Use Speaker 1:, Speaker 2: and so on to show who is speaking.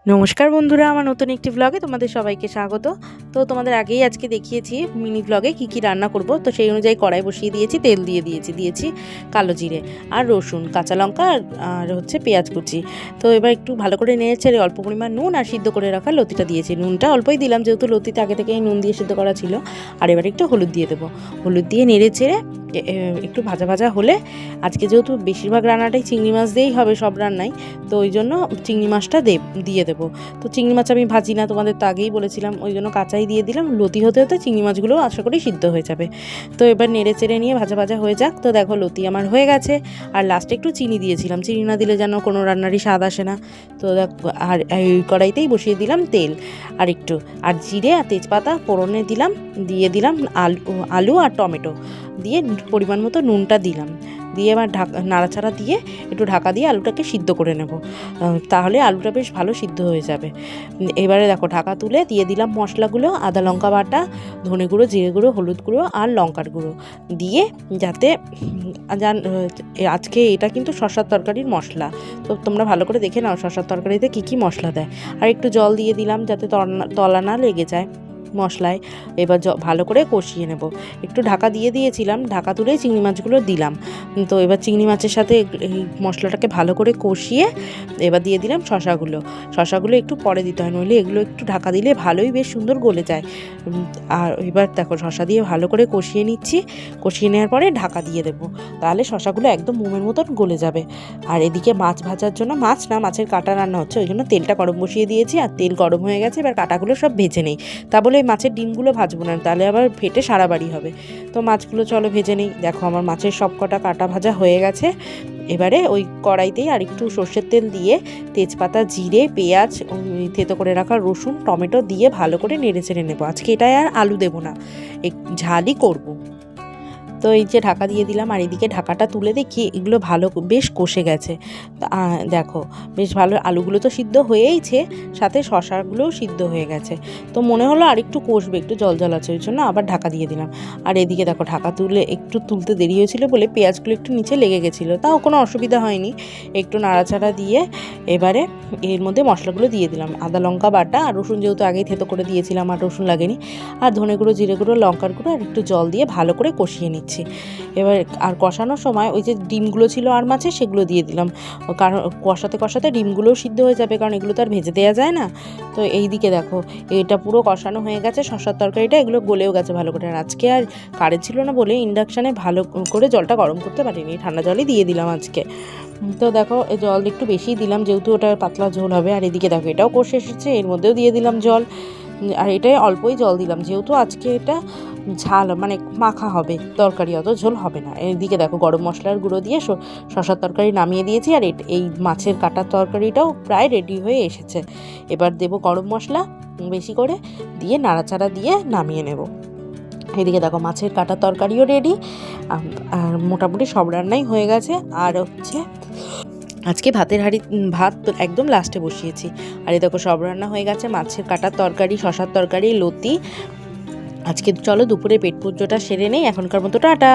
Speaker 1: নমস্কার বন্ধুরা, আমার নতুন একটি ব্লগে তোমাদের সবাইকে স্বাগত। তো তোমাদের আগেই আজকে দেখিয়েছি মিনি ব্লগে কি কি রান্না করব। তো সেই অনুযায়ী কড়াই বসিয়ে দিয়েছি, তেল দিয়েছি কালো জিরে আর রসুন, কাঁচা লঙ্কা আর হচ্ছে পেঁয়াজ কুচি। তো এবার একটু ভালো করে নেড়ে ছেড়ে অল্প পরিমাণ নুন আর সিদ্ধ করে রাখা লতিটা দিয়েছি। নুনটা অল্পই দিলাম যেহেতু লতিতে আগে থেকেই নুন দিয়ে সিদ্ধ করা ছিল। আর এবার একটু হলুদ দিয়ে দেবো। হলুদ দিয়ে নেড়ে ছেড়ে একটু ভাজা ভাজা হলে, আজকে যেহেতু বেশিরভাগ রান্নাটাই চিংড়ি মাছ দিয়েই হবে সব রান্নাই, তো ওই জন্য চিংড়ি মাছটা দিয়ে দেবো। তো চিংড়ি মাছ আমি ভাজি না, তোমাদের তো আগেই বলেছিলাম, ওই জন্য কাঁচাই দিয়ে দিলাম। লতি হতে হতে চিংড়ি মাছগুলো আশা করি সিদ্ধ হয়ে যাবে। তো এবার নেড়ে চেড়ে নিয়ে ভাজা ভাজা হয়ে যাক। তো দেখো লতি আমার হয়ে গেছে। আর লাস্টে একটু চিনি দিয়েছিলাম, চিনি না দিলে যেন কোনো রান্নারই স্বাদ আসে না। তো আর এই কড়াইতেই বসিয়ে দিলাম তেল আর একটু, আর জিরে আর তেজপাতা ফোড়নে দিলাম, দিয়ে দিলাম আলু আর টমেটো দিয়ে পরিমাণ মতো নুনটা দিলাম, দিয়ে এবার নাড়াচাড়া দিয়ে একটু ঢাকা দিয়ে আলুটাকে সিদ্ধ করে নেব। তাহলে আলুটা বেশ ভালো সিদ্ধ হয়ে যাবে। এবারে দেখো ঢাকা তুলে দিয়ে দিলাম মশলাগুলো, আদা লঙ্কা বাটা, ধনে গুঁড়ো, জিরে গুঁড়ো, হলুদ গুঁড়ো আর লঙ্কার গুঁড়ো দিয়ে, যাতে আজকে এটা কিন্তু শসার তরকারির মশলা, তো তোমরা ভালো করে দেখে নাও শসার তরকারিতে কী কী মশলা দেয়। আর একটু জল দিয়ে দিলাম যাতে তলা না লেগে যায় মশলায়। এবার ভালো করে কষিয়ে নেব। একটু ঢাকা দিয়েছিলাম, ঢাকা তুলেই চিংড়ি মাছগুলো দিলাম। তো এবার চিংড়ি মাছের সাথে এই মশলাটাকে ভালো করে কষিয়ে এবার দিয়ে দিলাম শসাগুলো একটু পরে দিতে হয়, নইলে এগুলো একটু ঢাকা দিলে ভালোই বেশ সুন্দর গলে যায়। আর এবার দেখো শসা দিয়ে ভালো করে কষিয়ে নিচ্ছি। কষিয়ে নেওয়ার পরে ঢাকা দিয়ে দেবো, তাহলে শসাগুলো একদম মোমের মতন গলে যাবে। আর এদিকে মাছ ভাজার জন্য, মাছের কাঁটা রান্না হচ্ছে, ওই জন্য তেলটা গরম বসিয়ে দিয়েছি। আর তেল গরম হয়ে গেছে, এবার কাঁটাগুলো সব ভেজে নেই। তা বলে মাছের ডিমগুলো ভাজবো না, তাহলে আবার ফেটে সারা বাড়ি হবে। তো মাছগুলো চলো ভেজে নেই। দেখো আমার মাছের সব কটা কাটা ভাজা হয়ে গেছে। এবারে ওই কড়াইতেই আর একটু সর্ষের তেল দিয়ে তেজপাতা, জিরে, পেঁয়াজ, থেতো করে রাখা রসুন, টমেটো দিয়ে ভালো করে নেড়ে চেড়ে নেবো। আজকে এটাই আর আলু দেবো না, ঝালই করবো। তো এই যে ঢাকা দিয়ে দিলাম, আর এদিকে ঢাকাটা তুলে দেখি এগুলো ভালো বেশ কষে গেছে। দেখো বেশ ভালো, আলুগুলো তো সিদ্ধ হয়েইছে, সাথে শসাগুলোও সিদ্ধ হয়ে গেছে। তো মনে হলো আর একটু কষবে, একটু জল আছে, ওই জন্য আবার ঢাকা দিয়ে দিলাম। আর এদিকে দেখো ঢাকা তুলতে দেরি হয়েছিল বলে পেঁয়াজগুলো একটু নিচে লেগে গেছিলো, তাও কোনো অসুবিধা হয়নি। একটু নাড়াচাড়া দিয়ে এবারে এর মধ্যে মশলাগুলো দিয়ে দিলাম, আদা লঙ্কা বাটা আর রসুন, যেহেতু আগেই থেতো করে দিয়েছিলাম আর রসুন লাগেনি, আর ধনে গুঁড়ো, জিরে গুঁড়ো, লঙ্কার গুঁড়ো আর একটু জল দিয়ে ভালো করে কষিয়ে নিচ্ছি। এবার আর কষানোর সময় ওই যে ডিমগুলো ছিল আর মাছে, সেগুলো দিয়ে দিলাম, কারণ কষাতে কষাতে ডিমগুলোও সিদ্ধ হয়ে যাবে, কারণ এগুলো তো আর ভেজে দেওয়া যায় না। তো এই দিকে দেখো এটা পুরো কষানো হয়ে গেছে, শসার তরকারিটা, এগুলো গলেও গেছে ভালো করে। আর আজকে আর কারেন্ট ছিল না বলে ইন্ডাকশানে ভালো করে জলটা গরম করতে পারিনি, ঠান্ডা জলই দিয়ে দিলাম আজকে। তো দেখো এই জল একটু বেশিই দিলাম, যেহেতু ওটা পাতলা ঝোল হবে। আর এদিকে দেখো এটাও কষে এসেছে, এর মধ্যেও দিয়ে দিলাম জল। আর এটাই অল্পই জল দিলাম, যেহেতু আজকে এটা ঝাল মানে মাখা হবে তরকারি, অত ঝোল হবে না। এদিকে দেখো গরম মশলার গুঁড়ো দিয়ে শসার তরকারি নামিয়ে দিয়েছি। আর এই মাছের কাটার তরকারিটাও প্রায় রেডি হয়ে এসেছে। এবার দেবো গরম মশলা বেশি করে দিয়ে নাড়াচাড়া দিয়ে নামিয়ে নেব। এদিকে দেখো মাছের কাটা তরকারিও রেডি। আর মোটামুটি সব রান্নাই হয়ে গেছে। আর হচ্ছে আজকে ভাত একদম লাস্টে বসিয়েছি। আর এই দেখো সব রান্না হয়ে গেছে, মাছের কাটার তরকারি, শসার তরকারি, লতি। আজকে চলো দুপুরে পেট পুজোটা সেরে নেই। এখনকার মতো টাটা।